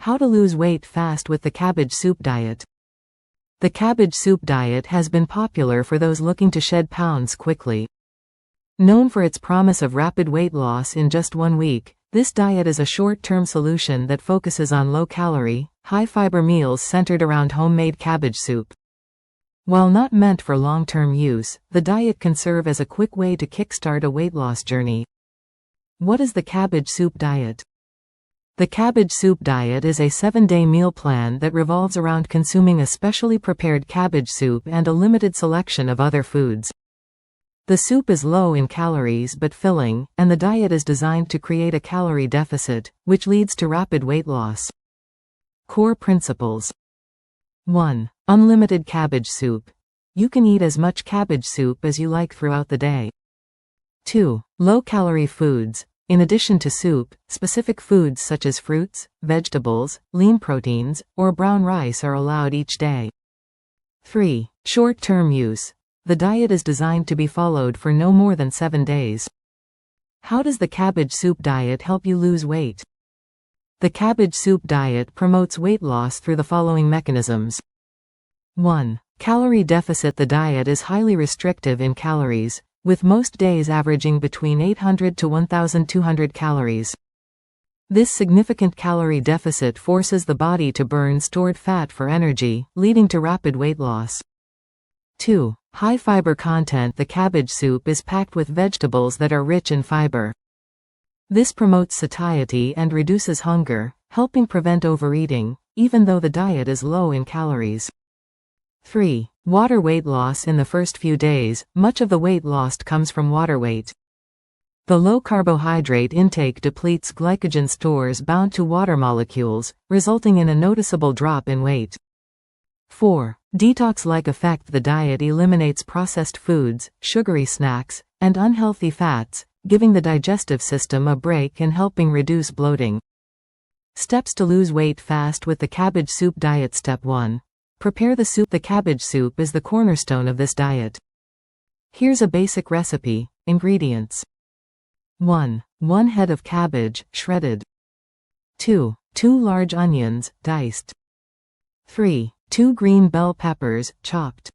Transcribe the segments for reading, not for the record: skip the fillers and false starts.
How to lose weight fast with the Cabbage Soup Diet. The Cabbage Soup Diet has been popular for those looking to shed pounds quickly. Known for its promise of rapid weight loss in just 1 week, this diet is a short-term solution that focuses on low-calorie, high-fiber meals centered around homemade cabbage soup. While not meant for long-term use, the diet can serve as a quick way to kickstart a weight loss journey. What is the Cabbage Soup Diet? The Cabbage Soup Diet is a 7-day meal plan that revolves around consuming a specially prepared cabbage soup and a limited selection of other foods. The soup is low in calories but filling, and the diet is designed to create a calorie deficit, which leads to rapid weight loss. Core principles. 1. Unlimited cabbage soup. You can eat as much cabbage soup as you like throughout the day. 2. Low-calorie foods. In addition to soup, specific foods such as fruits, vegetables, lean proteins, or brown rice are allowed each day. 3. Short-term use. The diet is designed to be followed for no more than 7 days. How does the Cabbage Soup Diet help you lose weight? The Cabbage Soup Diet promotes weight loss through the following mechanisms. 1. Calorie deficit. The diet is highly restrictive in calories, with most days averaging between 800 to 1,200 calories. This significant calorie deficit forces the body to burn stored fat for energy, leading to rapid weight loss. 2. High fiber content. The cabbage soup is packed with vegetables that are rich in fiber. This promotes satiety and reduces hunger, helping prevent overeating, even though the diet is low in calories. 3. Water weight loss. In the first few days, much of the weight lost comes from water weight. The low carbohydrate intake depletes glycogen stores bound to water molecules, resulting in a noticeable drop in weight. 4. Detox-like effect. The diet eliminates processed foods, sugary snacks, and unhealthy fats, giving the digestive system a break and helping reduce bloating. Steps to lose weight fast with the Cabbage Soup Diet. Step 1. Prepare the soup. The cabbage soup is the cornerstone of this diet. Here's a basic recipe. Ingredients. 1. 1 head of cabbage, shredded. 2. 2 large onions, diced. 3. 2 green bell peppers, chopped.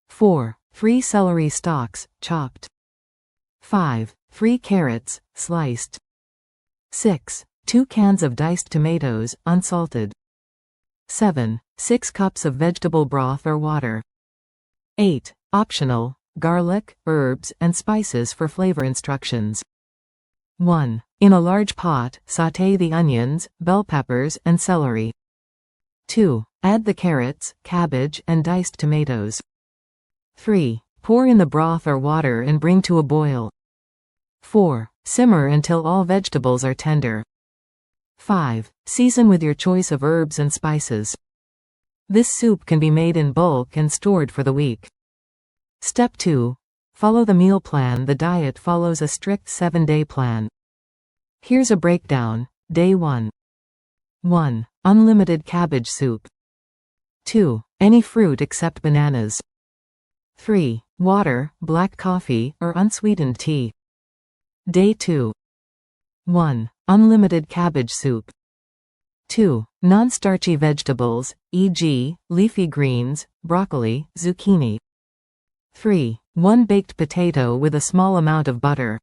4. 3 celery stalks, chopped. 5. 3 carrots, sliced. 6. 2 cans of diced tomatoes, unsalted. 7. 6 cups of vegetable broth or water. 8. Optional, garlic, herbs, and spices for flavor. Instructions. 1. In a large pot, sauté the onions, bell peppers, and celery. 2. Add the carrots, cabbage, and diced tomatoes. 3. Pour in the broth or water and bring to a boil. 4. Simmer until all vegetables are tender. 5. Season with your choice of herbs and spices. This soup can be made in bulk and stored for the week. Step 2. Follow the meal plan. The diet follows a strict 7-day plan. Here's a breakdown. Day 1. 1. Unlimited cabbage soup. 2. Any fruit except bananas. 3. Water, black coffee, or unsweetened tea. Day 2. 1. Unlimited cabbage soup. 2. Non-starchy vegetables, e.g., leafy greens, broccoli, zucchini. 3. 1 baked potato with a small amount of butter.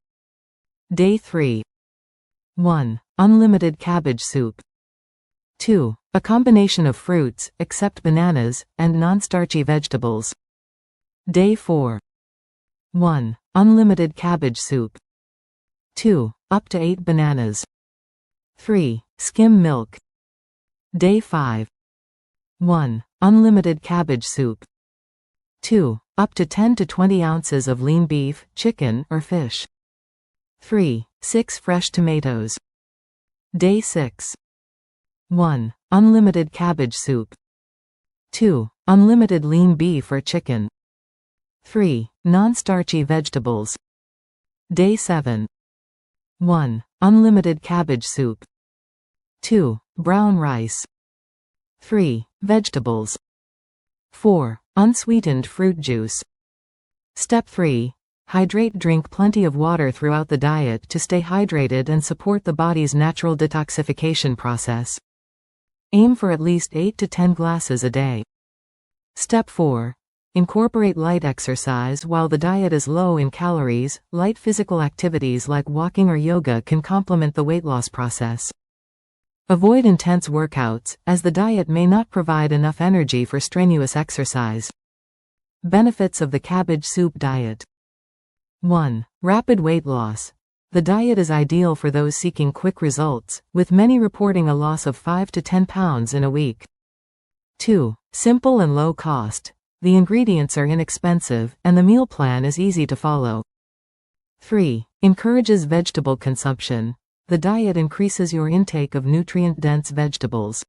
Day 3. 1. Unlimited cabbage soup. 2. A combination of fruits, except bananas, and non-starchy vegetables. Day 4. 1. Unlimited cabbage soup. 2. Up to 8 bananas. 3. Skim milk. Day 5. 1. Unlimited cabbage soup. 2. Up to 10 to 20 ounces of lean beef, chicken, or fish. 3. 6 fresh tomatoes. Day 6. 1. Unlimited cabbage soup. 2. Unlimited lean beef or chicken. 3. Non-starchy vegetables. Day 7. 1. Unlimited cabbage soup. 2. Brown rice. 3. Vegetables. 4. Unsweetened fruit juice. Step 3. Hydrate. Drink plenty of water throughout the diet to stay hydrated and support the body's natural detoxification process. Aim for at least 8 to 10 glasses a day. Step 4. Incorporate light exercise. While the diet is low in calories, light physical activities like walking or yoga can complement the weight loss process. Avoid intense workouts, as the diet may not provide enough energy for strenuous exercise. Benefits of the Cabbage Soup Diet. 1. Rapid weight loss. The diet is ideal for those seeking quick results, with many reporting a loss of 5 to 10 pounds in a week. 2. Simple and low cost. The ingredients are inexpensive, and the meal plan is easy to follow. 3. Encourages vegetable consumption. The diet increases your intake of nutrient-dense vegetables.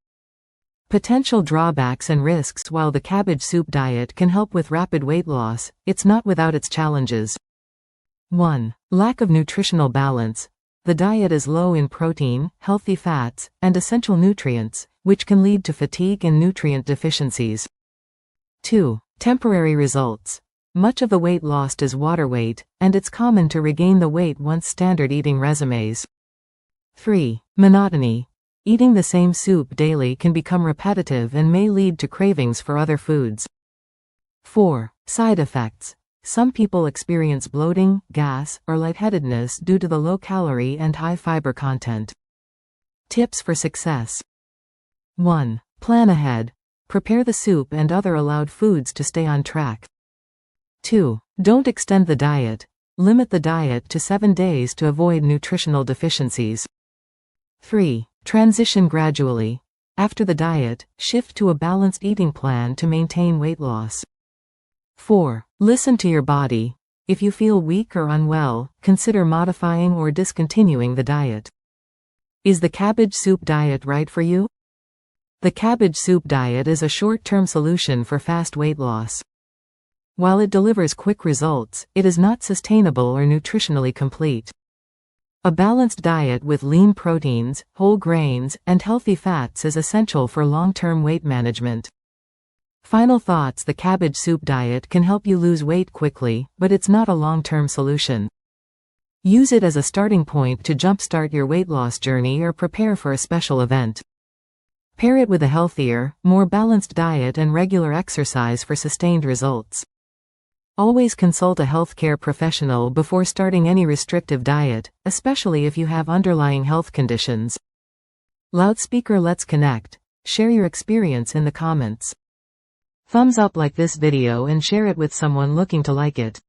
Potential drawbacks and risks. While the Cabbage Soup Diet can help with rapid weight loss, it's not without its challenges. 1. Lack of nutritional balance. The diet is low in protein, healthy fats, and essential nutrients, which can lead to fatigue and nutrient deficiencies. 2. Temporary results. Much of the weight lost is water weight, and it's common to regain the weight once standard eating resumes. 3. Monotony. Eating the same soup daily can become repetitive and may lead to cravings for other foods. 4. Side effects. Some people experience bloating, gas, or lightheadedness due to the low calorie and high fiber content. Tips for success. 1. Plan ahead. Prepare the soup and other allowed foods to stay on track. 2. Don't extend the diet. Limit the diet to 7 days to avoid nutritional deficiencies. 3. Transition gradually. After the diet, shift to a balanced eating plan to maintain weight loss. 4. Listen to your body. If you feel weak or unwell, consider modifying or discontinuing the diet. Is the Cabbage Soup Diet right for you? The Cabbage Soup Diet is a short-term solution for fast weight loss. While it delivers quick results, it is not sustainable or nutritionally complete. A balanced diet with lean proteins, whole grains, and healthy fats is essential for long-term weight management. Final thoughts. The Cabbage Soup Diet can help you lose weight quickly, but it's not a long-term solution. Use it as a starting point to jumpstart your weight loss journey or prepare for a special event. Pair it with a healthier, more balanced diet and regular exercise for sustained results. Always consult a healthcare professional before starting any restrictive diet, especially if you have underlying health conditions. Loudspeaker. Let's connect. Share your experience in the comments. Thumbs up like this video and share it with someone looking to like it.